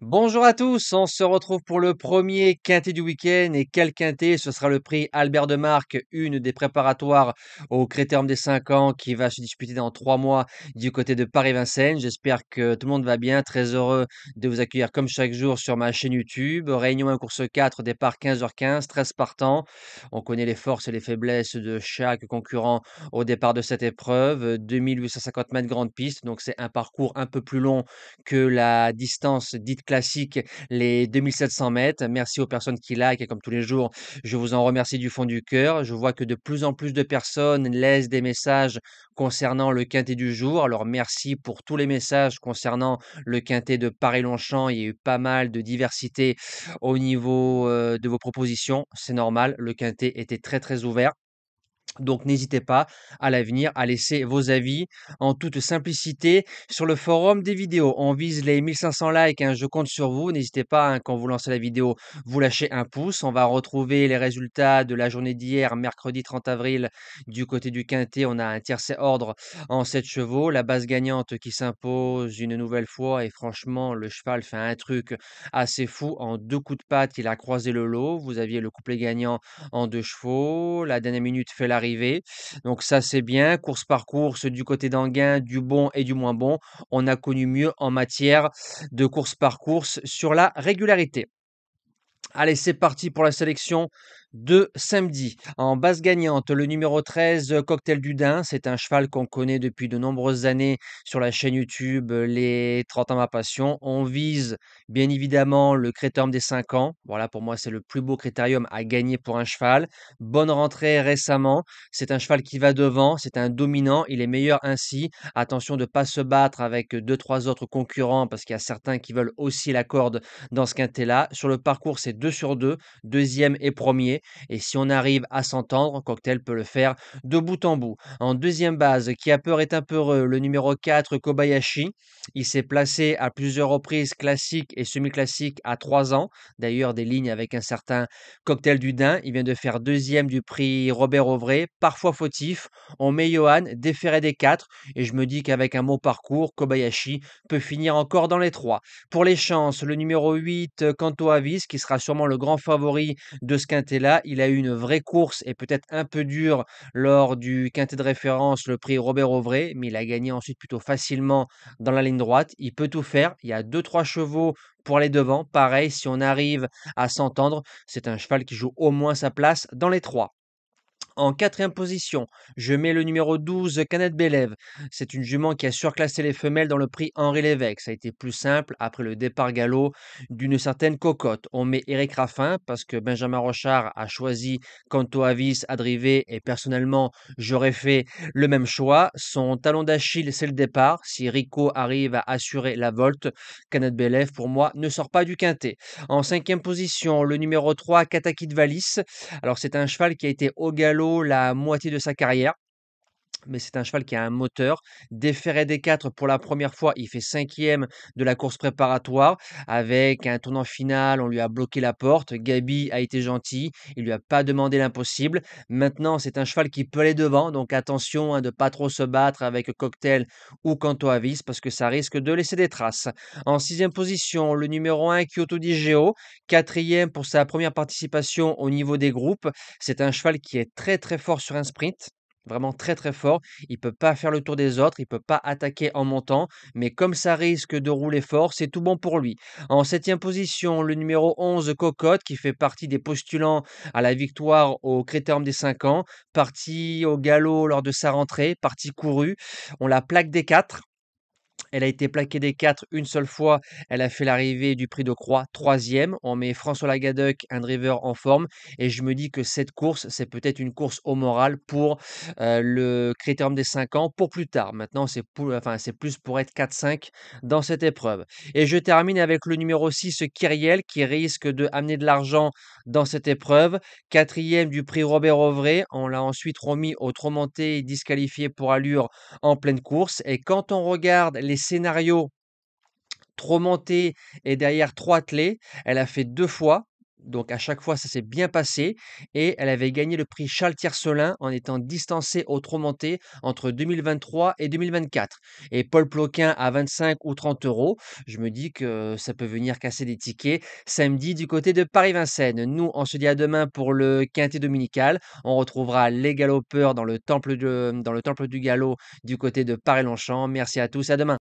Bonjour à tous, on se retrouve pour le premier quintet du week-end. Et quel quintet? Ce sera le prix Albert de Marque, une des préparatoires au Critérium des 5 ans qui va se disputer dans 3 mois du côté de Paris-Vincennes. J'espère que tout le monde va bien, très heureux de vous accueillir comme chaque jour sur ma chaîne YouTube. Réunion 1 course 4, départ 15h15, 13 partants. On connaît les forces et les faiblesses de chaque concurrent au départ de cette épreuve. 2850 mètres grande piste, donc c'est un parcours un peu plus long que la distance dite classique, les 2700 mètres. Merci aux personnes qui like et comme tous les jours, je vous en remercie du fond du cœur. Je vois que de plus en plus de personnes laissent des messages concernant le quintet du jour. Alors merci pour tous les messages concernant le quintet de Paris-Longchamp. Il y a eu pas mal de diversité au niveau de vos propositions. C'est normal, le quintet était très très ouvert. Donc n'hésitez pas à l'avenir à laisser vos avis en toute simplicité sur le forum des vidéos. On vise les 1500 likes, hein, je compte sur vous. N'hésitez pas, hein, quand vous lancez la vidéo, vous lâchez un pouce. On va retrouver les résultats de la journée d'hier, mercredi 30 avril, du côté du Quintet. On a un tiercé ordre en 7 chevaux. La base gagnante qui s'impose une nouvelle fois. Et franchement, le cheval fait un truc assez fou. En 2 coups de patte, il a croisé le lot. Vous aviez le couplet gagnant en 2 chevaux. La dernière minute fait l'arrivée. Donc ça, c'est bien. Course par course, du côté d'Anguin, du bon et du moins bon. On a connu mieux en matière de course par course sur la régularité. Allez, c'est parti pour la sélection de samedi. En base gagnante, le numéro 13, Cocktail du Dain. C'est un cheval qu'on connaît depuis de nombreuses années sur la chaîne YouTube, les 30 ans ma passion. On vise bien évidemment le critérium des 5 ans. Voilà, pour moi, c'est le plus beau critérium à gagner pour un cheval. Bonne rentrée récemment. C'est un cheval qui va devant. C'est un dominant. Il est meilleur ainsi. Attention de ne pas se battre avec deux, trois autres concurrents parce qu'il y a certains qui veulent aussi la corde dans ce quintet-là. Sur le parcours, c'est 2 sur 2, deuxième et premier. Et si on arrive à s'entendre, Cocktail peut le faire de bout en bout. En deuxième base, qui a peur est un peu heureux, le numéro 4, Kobayashi. Il s'est placé à plusieurs reprises classiques et semi-classiques à 3 ans. D'ailleurs, des lignes avec un certain Cocktail du Dain. Il vient de faire deuxième du prix Robert Auvray, parfois fautif. On met Johan, déféré des 4. Et je me dis qu'avec un bon parcours, Kobayashi peut finir encore dans les 3. Pour les chances, le numéro 8, Canto Avis, qui sera sûrement le grand favori de ce quintet-là. Il a eu une vraie course et peut-être un peu dure lors du quintet de référence, le prix Robert Auvray, mais il a gagné ensuite plutôt facilement dans la ligne droite. Il peut tout faire. Il y a deux trois chevaux pour les devants. Pareil, si on arrive à s'entendre, c'est un cheval qui joue au moins sa place dans les 3. En quatrième position, je mets le numéro 12, Canette Bélève. C'est une jument qui a surclassé les femelles dans le prix Henri Lévesque. Ça a été plus simple après le départ galop d'une certaine cocotte. On met Eric Raffin parce que Benjamin Rochard a choisi Canto Avis à driver et personnellement, j'aurais fait le même choix. Son talon d'Achille, c'est le départ. Si Rico arrive à assurer la volte, Canette Bélève, pour moi, ne sort pas du quintet. En cinquième position, le numéro 3, Katakit Valis. Alors c'est un cheval qui a été au galop la moitié de sa carrière, mais c'est un cheval qui a un moteur. Déféré des 4 pour la première fois, il fait cinquième de la course préparatoire. Avec un tournant final, on lui a bloqué la porte. Gabi a été gentil, il lui a pas demandé l'impossible. Maintenant, c'est un cheval qui peut aller devant, donc attention, hein, de pas trop se battre avec Cocktail ou Canto Avis parce que ça risque de laisser des traces. En sixième position, le numéro 1, Kyoto Digeo. Quatrième pour sa première participation au niveau des groupes. C'est un cheval qui est très très fort sur un sprint. Vraiment très très fort. Il peut pas faire le tour des autres, il peut pas attaquer en montant, mais comme ça risque de rouler fort, c'est tout bon pour lui. En septième position, le numéro 11, Cocotte, qui fait partie des postulants à la victoire au Critérium des 5 ans, parti au galop lors de sa rentrée, parti couru. On la plaque des 4. Elle a été plaquée des 4 une seule fois. Elle a fait l'arrivée du Prix de Croix, troisième. On met François Lagadec, un driver en forme. Et je me dis que cette course, c'est peut-être une course au moral pour le Critérium des 5 ans pour plus tard. Maintenant, c'est plus pour être 4-5 dans cette épreuve. Et je termine avec le numéro 6, Kyriel, qui risque de amener de l'argent dans cette épreuve. Quatrième du Prix Robert Auvray. On l'a ensuite remis au trop monté, disqualifié pour allure en pleine course. Et quand on regarde les scénarios trop montés et derrière trop attelés, elle a fait deux fois. Donc à chaque fois, ça s'est bien passé et elle avait gagné le prix Charles Tiercelin en étant distancée au trot monté entre 2023 et 2024. Et Paul Ploquin à 25 ou 30 euros, je me dis que ça peut venir casser des tickets samedi du côté de Paris-Vincennes. Nous, on se dit à demain pour le quintet dominical. On retrouvera les galopeurs dans le temple du galop du côté de Paris-Longchamp. Merci à tous, à demain.